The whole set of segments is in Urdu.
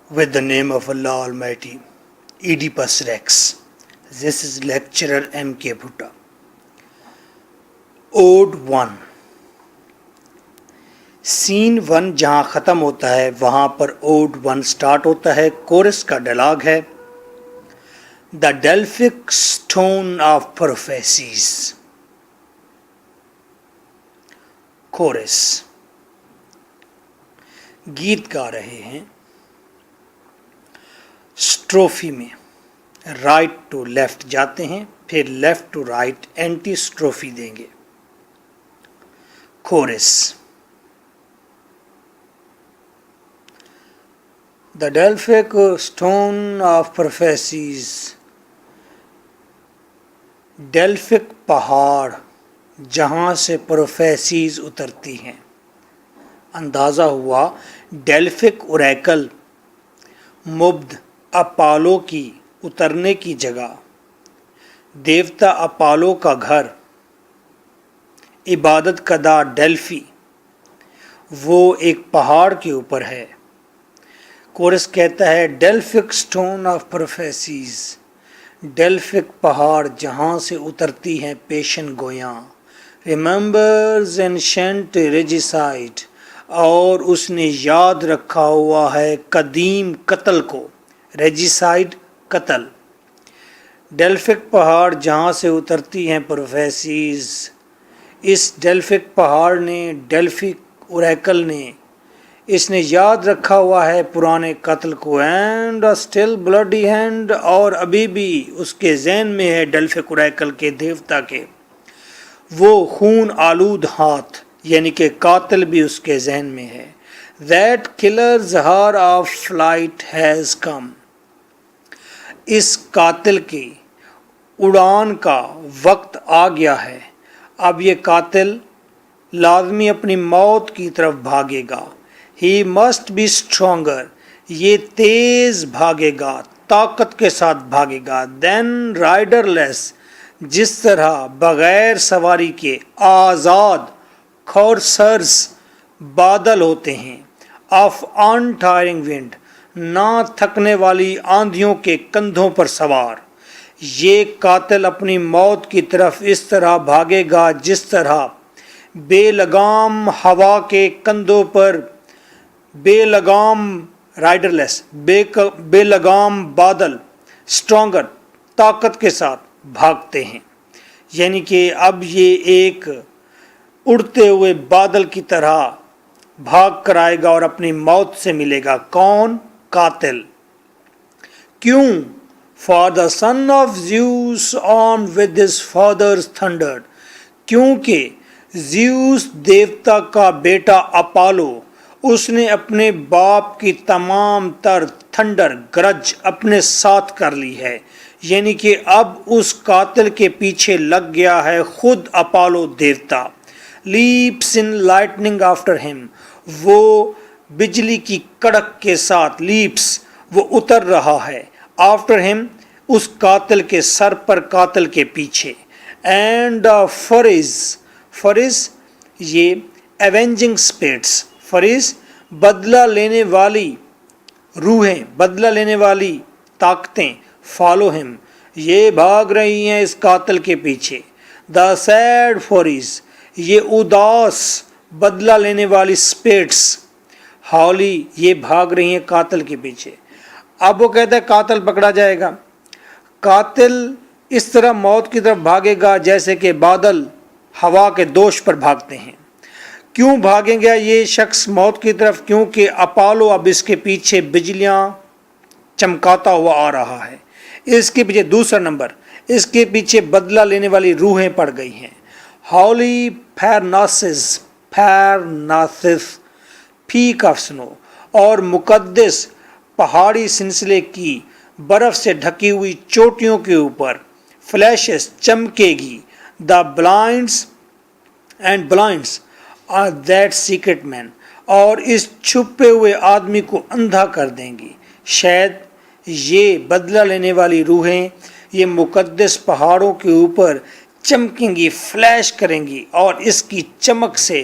With the name of Allah Almighty, Oedipus Rex. This is lecturer M.K. Bhutta. Ode 1. Scene 1 جہاں ختم ہوتا ہے وہاں پر Ode 1 سٹارٹ ہوتا ہے. کورس کا ڈائلاگ ہے The Delphic Stone of Prophecies. Course گیت گا رہے ہیں. اسٹروفی میں رائٹ ٹو لیفٹ جاتے ہیں, پھر left to right antistrophe دیں گے. Chorus the Delphic stone of prophecies. Delphic پہاڑ جہاں سے پروفیسیز اترتی ہیں. اندازہ ہوا ڈیلفک اوریکل مبد اپالو کی اترنے کی جگہ, دیوتا اپالو کا گھر, عبادت کدہ ڈیلفی وہ ایک پہاڑ کے اوپر ہے. کورس کہتا ہے ڈیلفک اسٹون آف پروفیسیز, ڈیلفک پہاڑ جہاں سے اترتی ہیں پیشن گویاں. ریممبرز اینشنٹ ریجیسائڈ, اور اس نے یاد رکھا ہوا ہے قدیم قتل کو. ریجیسائڈ قتل. ڈیلفک پہاڑ جہاں سے اترتی ہیں پروفیسیز. اس ڈیلفک پہاڑ نے, ڈیلفک اوریکل نے, اس نے یاد رکھا ہوا ہے پرانے قتل کو. اینڈ اسٹل بلڈی ہینڈ, اور ابھی بھی اس کے ذہن میں ہے ڈیلفک اوریکل کے دیوتا کے وہ خون آلود ہاتھ, یعنی کہ قاتل بھی اس کے ذہن میں ہے. That killer's hour of flight has come. اس قاتل کی اڑان کا وقت آ گیا ہے. اب یہ قاتل لازمی اپنی موت کی طرف بھاگے گا. He must be stronger. یہ تیز بھاگے گا, طاقت کے ساتھ بھاگے گا. Then riderless, جس طرح بغیر سواری کے آزاد coursers بادل ہوتے ہیں. Of untiring wind, نہ تھکنے والی آندھیوں کے کندھوں پر سوار. یہ قاتل اپنی موت کی طرف اس طرح بھاگے گا جس طرح بے لگام ہوا کے کندھوں پر بے لگام رائڈرلیس, بے لگام بادل اسٹرانگر طاقت کے ساتھ بھاگتے ہیں. یعنی کہ اب یہ ایک اڑتے ہوئے بادل کی طرح بھاگ کر آئے گا اور اپنی موت سے ملے گا. کون؟ قاتل. کیوں؟ For the son of Zeus armed with his father's thunder. کیونکہ زیوس دیوتا کا بیٹا اپالو, اس نے اپنے باپ کی تمام تر تھنڈر گرج اپنے ساتھ کر لی ہے. یعنی کہ اب اس قاتل کے پیچھے لگ گیا ہے خود اپالو دیوتا. لیپس ان لائٹننگ آفٹر ہم, وہ بجلی کی کڑک کے ساتھ, لیپس وہ اتر رہا ہے, آفٹر ہم اس قاتل کے سر پر, قاتل کے پیچھے. اینڈ فرز یہ ایونجنگ اسپرٹس, فرز بدلہ لینے والی روحیں, بدلہ لینے والی طاقتیں, فالو ہم یہ بھاگ رہی ہیں اس قاتل کے پیچھے. دا سیڈ فورز یہ اداس بدلہ لینے والی اسپرٹس, ہالی یہ بھاگ رہی ہیں قاتل کے پیچھے. اب وہ کہتا ہے قاتل پکڑا جائے گا. قاتل اس طرح موت کی طرف بھاگے گا جیسے کہ بادل ہوا کے دوش پر بھاگتے ہیں. کیوں بھاگیں گا یہ شخص موت کی طرف؟ کیونکہ اپالو اب اس کے پیچھے بجلیاں چمکاتا ہوا آ رہا ہے. اس کے پیچھے دوسرا نمبر, اس کے پیچھے بدلہ لینے والی روحیں پڑ گئی ہیں. ہالی پھیرناسس پیک آف سنو, اور مقدس پہاڑی سلسلے کی برف سے ڈھکی ہوئی چوٹیوں کے اوپر فلیشز چمکے گی. دا blinds and blinds are that secret مین, اور اس چھپے ہوئے آدمی کو اندھا کر دیں گی. شاید یہ بدلہ لینے والی روحیں یہ مقدس پہاڑوں کے اوپر چمکیں گی, فلیش کریں گی, اور اس کی چمک سے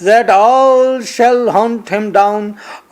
That all shall hunt him down,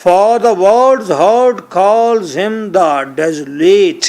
For the world's heart calls him the desolate,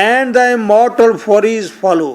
And the immortal furies follow,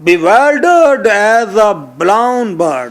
bewildered as a blown bird,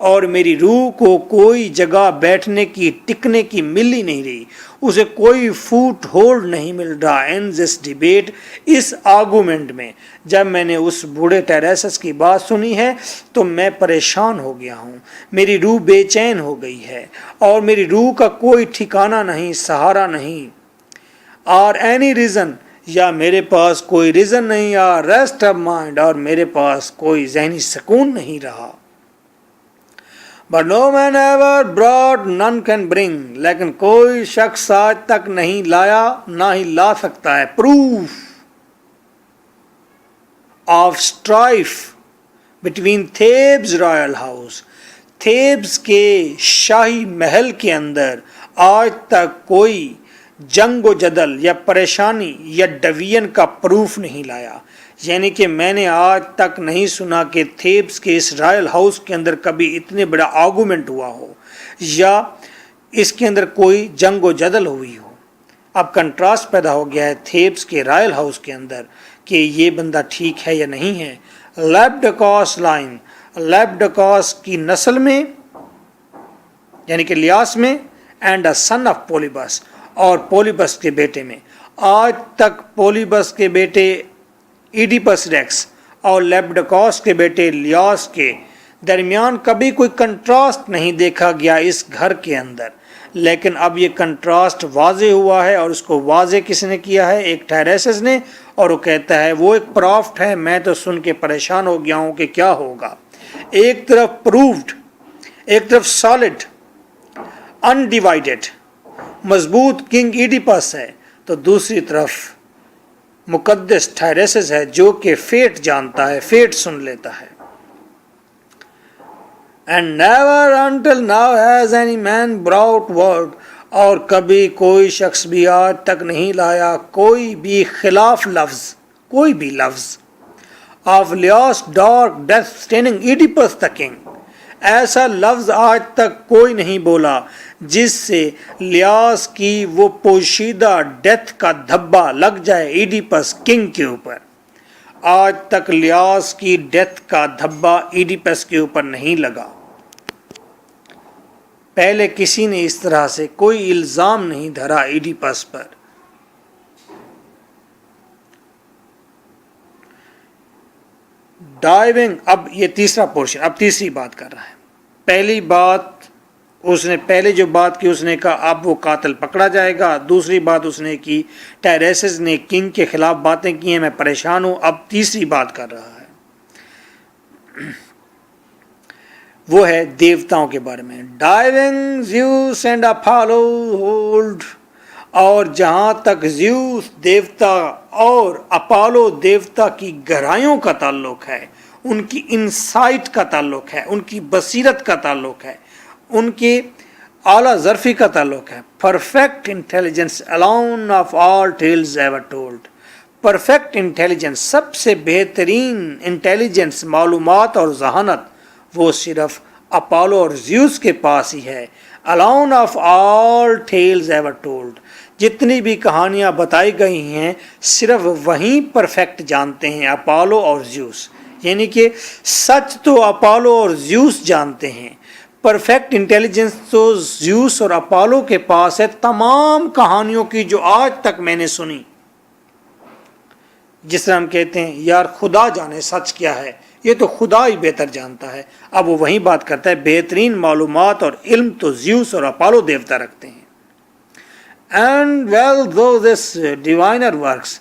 اور میری روح کو کوئی جگہ بیٹھنے کی ٹکنے کی مل ہی نہیں رہی, اسے کوئی فوٹ ہولڈ نہیں مل رہا. ان دس ڈیبیٹ, اس آرگومنٹ میں جب میں نے اس بوڑھے ٹیریسس کی بات سنی ہے تو میں پریشان ہو گیا ہوں. میری روح بے چین ہو گئی ہے اور میری روح کا کوئی ٹھکانہ نہیں, سہارا نہیں. اور اینی ریزن, یا میرے پاس کوئی ریزن نہیں, یا ریسٹ آف مائنڈ, اور میرے پاس کوئی ذہنی سکون نہیں رہا. But no man ever brought, none can bring, لیکن کوئی شخص آج تک نہیں لایا, نہ ہی لا سکتا ہے, proof of strife between Thebes royal house, Thebes کے شاہی محل کے اندر آج تک کوئی جنگ و جدل یا پریشانی یا ڈویژن کا پروف نہیں لایا. یعنی کہ میں نے آج تک نہیں سنا کہ تھیبس کے اس رائل ہاؤس کے اندر کبھی اتنے بڑا آرگومنٹ ہوا ہو یا اس کے اندر کوئی جنگ و جدل ہوئی ہو. اب کنٹراسٹ پیدا ہو گیا ہے تھیبس کے رائل ہاؤس کے اندر کہ یہ بندہ ٹھیک ہے یا نہیں ہے. لیپڈکوس لائن, لیپڈکوس کی نسل میں یعنی کہ لیاس میں, اینڈ اے سن آف پولیبس, اور پولیبس کے بیٹے میں. آج تک پولیبس کے بیٹے ایڈیپس ریکس اور لیپڈکوس کے بیٹے لیاس کے درمیان کبھی کوئی کنٹراسٹ نہیں دیکھا گیا اس گھر کے اندر. لیکن اب یہ کنٹراسٹ واضح ہوا ہے, اور اس کو واضح کس نے کیا ہے؟ ایک ٹائریسس نے, اور وہ کہتا ہے وہ ایک پرافٹ ہے. میں تو سن کے پریشان ہو گیا ہوں کہ کیا ہوگا. ایک طرف پروفڈ, ایک طرف سالڈ انڈیوائیڈڈ مضبوط کنگ ایڈیپس ہے, تو دوسری طرف مقدس ٹائریسس ہے جو کہ فیٹ جانتا ہے, فیٹ سن لیتا ہے. And never until now has any man brought word, اور کبھی کوئی شخص بھی آج تک نہیں لایا کوئی بھی خلاف لفظ, کوئی بھی لفظ of Leos dark death staining Oedipus the king, ایسا لفظ آج تک کوئی نہیں بولا جس سے لیاس کی وہ پوشیدہ ڈیتھ کا دھبا لگ جائے ایڈیپس کنگ کے اوپر. آج تک لیاس کی ڈیتھ کا دھبا ایڈیپس کے اوپر نہیں لگا. پہلے کسی نے اس طرح سے کوئی الزام نہیں دھرا ایڈیپس پر. ڈائیونگ, اب یہ تیسرا پورشن, اب تیسری بات کر رہا ہے. پہلی بات اس نے, پہلے جو بات کی اس نے کہا اب وہ قاتل پکڑا جائے گا. دوسری بات اس نے کی ٹائریسس نے کنگ کے خلاف باتیں کی ہیں, میں پریشان ہوں. اب تیسری بات کر رہا ہے, وہ ہے دیوتاؤں کے بارے میں. ڈائیونگ زیوس اینڈ اپالو ہولڈ, اور جہاں تک زیوس دیوتا اور اپالو دیوتا کی گہرائیوں کا تعلق ہے, ان کی انسائٹ کا تعلق ہے, ان کی بصیرت کا تعلق ہے, ان کے اعلیٰ ظرفی کا تعلق ہے. Perfect intelligence alone of all tales ever told, perfect intelligence, سب سے بہترین انٹیلیجنس, معلومات اور ذہانت, وہ صرف اپالو اور زیوس کے پاس ہی ہے. alone of all tales ever told, جتنی بھی کہانیاں بتائی گئی ہیں صرف وہیں پرفیکٹ جانتے ہیں, اپالو اور زیوس. یعنی کہ سچ تو اپالو اور زیوس جانتے ہیں, پرفیکٹ انٹیلیجنس تو زیوس اور اپالو کے پاس ہے. تمام کہانیوں کی جو آج تک میں نے سنی, جس طرح ہم کہتے ہیں یار خدا جانے سچ کیا ہے, یہ تو خدا ہی بہتر جانتا ہے. اب وہ وہیں بات کرتا ہے بہترین معلومات اور علم تو زیوس اور اپالو دیوتا رکھتے ہیں. And well though this diviner works,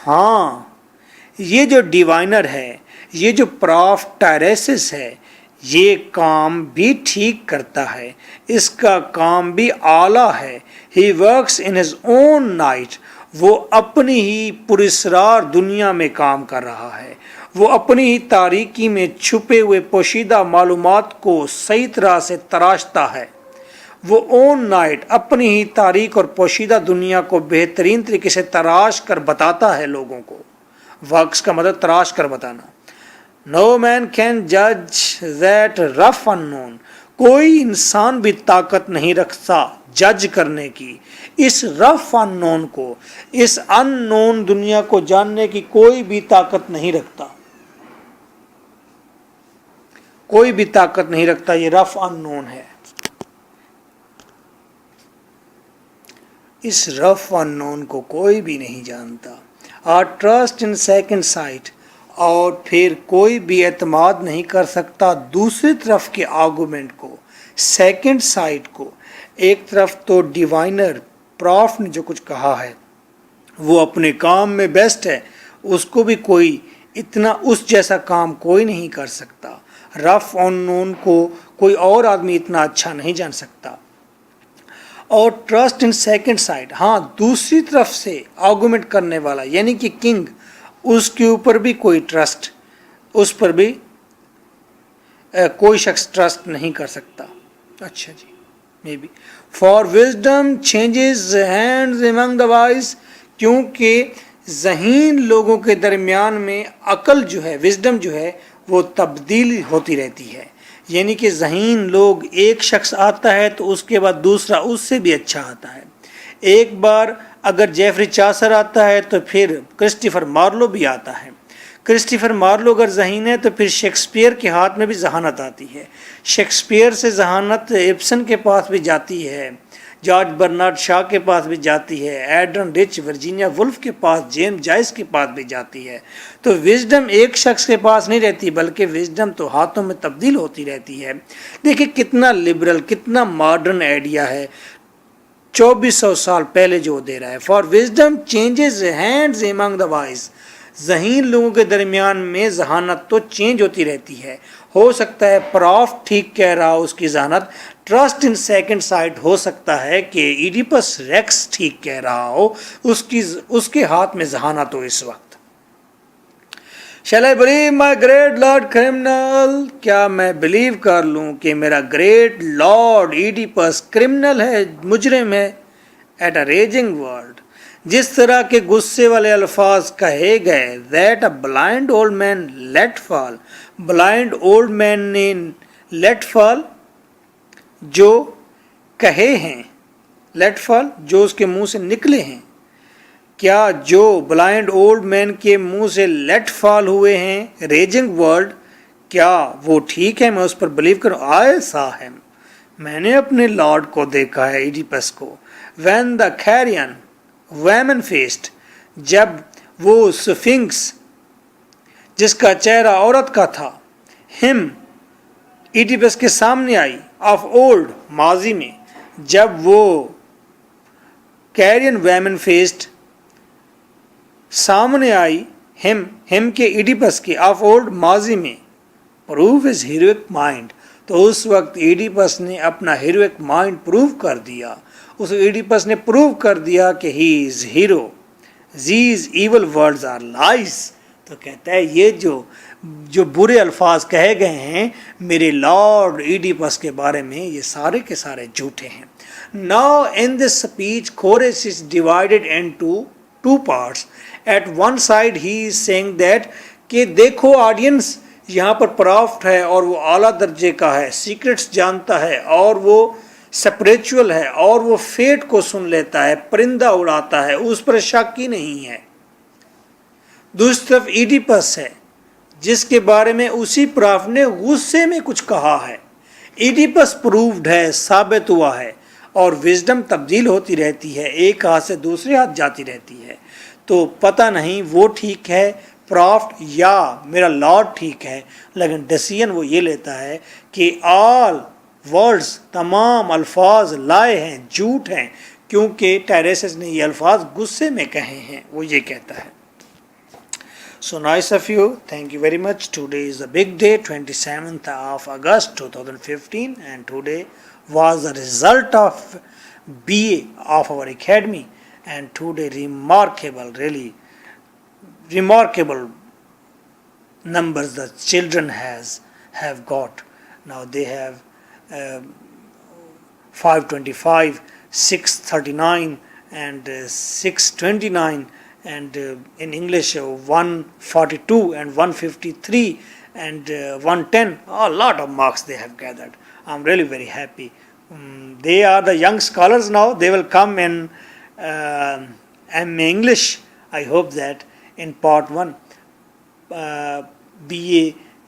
ہاں یہ جو ڈیوائنر ہے, یہ جو پراف ٹائریسس ہے, یہ کام بھی ٹھیک کرتا ہے, اس کا کام بھی اعلیٰ ہے. He works in his own night, وہ اپنی ہی پراسرار دنیا میں کام کر رہا ہے, وہ اپنی ہی تاریکی میں چھپے ہوئے پوشیدہ معلومات کو صحیح طرح سے تراشتا ہے. وہ اون نائٹ, اپنی ہی تاریک اور پوشیدہ دنیا کو بہترین طریقے سے تراش کر بتاتا ہے لوگوں کو. ورکس کا مطلب تراش کر بتانا. No man can judge that rough unknown, کوئی انسان بھی طاقت نہیں رکھتا جج کرنے کی اس رف ان نون کو, اس ان نون دنیا کو جاننے کی کوئی بھی طاقت نہیں رکھتا. کوئی بھی طاقت نہیں رکھتا. یہ رف ان نون ہے. اس رف ان نون کو کوئی بھی نہیں جانتا. اور ٹرسٹ ان سیکنڈ سائٹ, اور پھر کوئی بھی اعتماد نہیں کر سکتا دوسری طرف کے آرگومنٹ کو, سیکنڈ سائٹ کو. ایک طرف تو ڈیوائنر پراف نے جو کچھ کہا ہے وہ اپنے کام میں بیسٹ ہے, اس کو بھی کوئی اتنا اس جیسا کام کوئی نہیں کر سکتا. رف ان نون کو کوئی اور آدمی اتنا اچھا نہیں جان سکتا. اور ٹرسٹ ان سیکنڈ سائٹ, ہاں دوسری طرف سے آرگومنٹ کرنے والا یعنی کہ کنگ, اس کے اوپر بھی کوئی ٹرسٹ, اس پر بھی کوئی شخص ٹرسٹ نہیں کر سکتا. اچھا جی, may be for wisdom changes hands among the wise, کیونکہ ذہین لوگوں کے درمیان میں عقل جو ہے, وزڈم جو ہے, وہ تبدیل ہوتی رہتی ہے. یعنی کہ ذہین لوگ, ایک شخص آتا ہے تو اس کے بعد دوسرا اس سے بھی اچھا آتا ہے. ایک بار اگر جیفری چاسر آتا ہے تو پھر کرسٹوفر مارلو بھی آتا ہے. کرسٹوفر مارلو اگر ذہین ہے تو پھر شیکسپیئر کے ہاتھ میں بھی ذہانت آتی ہے. شیکسپیئر سے ذہانت ابسن کے پاس بھی جاتی ہے, جارج برنارڈ شاہ کے پاس بھی جاتی ہے, ایڈرن رچ, ورجینیا وولف کے پاس, جیمز جائس کے پاس بھی جاتی ہے. تو وزڈم ایک شخص کے پاس نہیں رہتی, بلکہ وزڈم تو ہاتھوں میں تبدیل ہوتی رہتی ہے. دیکھیں کتنا لبرل, کتنا ماڈرن آئیڈیا ہے 2400 سال پہلے جو دے رہا ہے. For wisdom changes hands among the wise, ذہین لوگوں کے درمیان میں ذہانت تو چینج ہوتی رہتی ہے. ہو سکتا ہے پراف ٹھیک کہہ رہا ہو اس کی ذہانت, ٹرسٹ ان سیکنڈ سائٹ ہو سکتا ہے کہ ایڈیپس ریکس ٹھیک کہہ رہا ہو, اس کے ہاتھ میں ذہانت ہو اس وقت. Shall I believe my great lord criminal, کیا میں بلیو کر لوں کہ میرا گریٹ لارڈ ایڈیپس کرمنل ہے, مجرم ہے. ایٹ اے ریجنگ ورلڈ, جس طرح کے غصے والے الفاظ کہے گئے. that a blind old man let fall, blind old man نے لیٹ فال جو کہے ہیں, لیٹ فال جو اس کے منہ سے نکلے ہیں. کیا جو بلائنڈ اولڈ مین کے منہ سے لیٹ فال ہوئے ہیں, ریجنگ ورلڈ, کیا وہ ٹھیک ہے, میں اس پر بلیو کروں. آئے صاحب, میں نے اپنے لارڈ کو دیکھا ہے ایڈیپس کو. When the Karine women fest, جب وہ سفنکس جس کا چہرہ عورت کا تھا, ہم ایڈیپس کے سامنے آئی. آف اولڈ, ماضی میں, جب وہ کیرین ویمن فیسٹ سامنے آئی, ہم کے ایڈیپس کے, آف اولڈ ماضی میں. پروف از ہیروک مائنڈ, تو اس وقت ایڈیپس نے اپنا ہیروک مائنڈ پروو کر دیا. اس ایڈیپس نے پروو کر دیا کہ he is hero. These evil words are lies, تو کہتا ہے یہ جو برے الفاظ کہے گئے ہیں میرے لارڈ ایڈیپس کے بارے میں, یہ سارے کے سارے جھوٹے ہیں. Now in this speech Chorus is divided into two parts. At one side he is saying that کہ دیکھو آڈینس, یہاں پر پرافٹ ہے اور وہ اعلیٰ درجے کا ہے, سیکرٹس جانتا ہے اور وہ سپریچول ہے اور وہ فیٹ کو سن لیتا ہے, پرندہ اڑاتا ہے, اس پر شک ہی نہیں ہے. دوسری طرف ایڈیپس ہے جس کے بارے میں اسی پرافٹ نے غصے میں کچھ کہا ہے. ایڈیپس پرووڈ ہے, ثابت ہوا ہے, اور وزڈم تبدیل ہوتی رہتی ہے, ایک ہاتھ سے دوسرے ہاتھ جاتی رہتی ہے. تو پتہ نہیں وہ ٹھیک ہے پرافٹ یا میرا لارڈ ٹھیک ہے, لیکن ڈیسیژن وہ یہ لیتا ہے کہ آل ورڈز, تمام الفاظ لائے ہیں, جھوٹ ہیں, کیونکہ ٹائریسس نے یہ الفاظ غصے میں کہے ہیں, وہ یہ کہتا ہے. So nice of you. Thank you very much. Today is a big day, 27th of August 2015, and today was the result of BA of our academy, and today remarkable, really remarkable numbers the children have got. Now they have 525, 639 and 629, and in English 142 and 153 and 110, a lot of marks they have gathered. I'm really very happy. They are the young scholars now. They will come in MA English, I hope that, in part 1. BA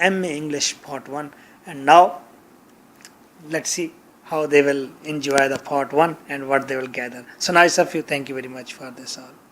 MA English Part 1, and now let's see how they will enjoy the Part 1 and what they will gather. So nice of you. Thank you very much for this all.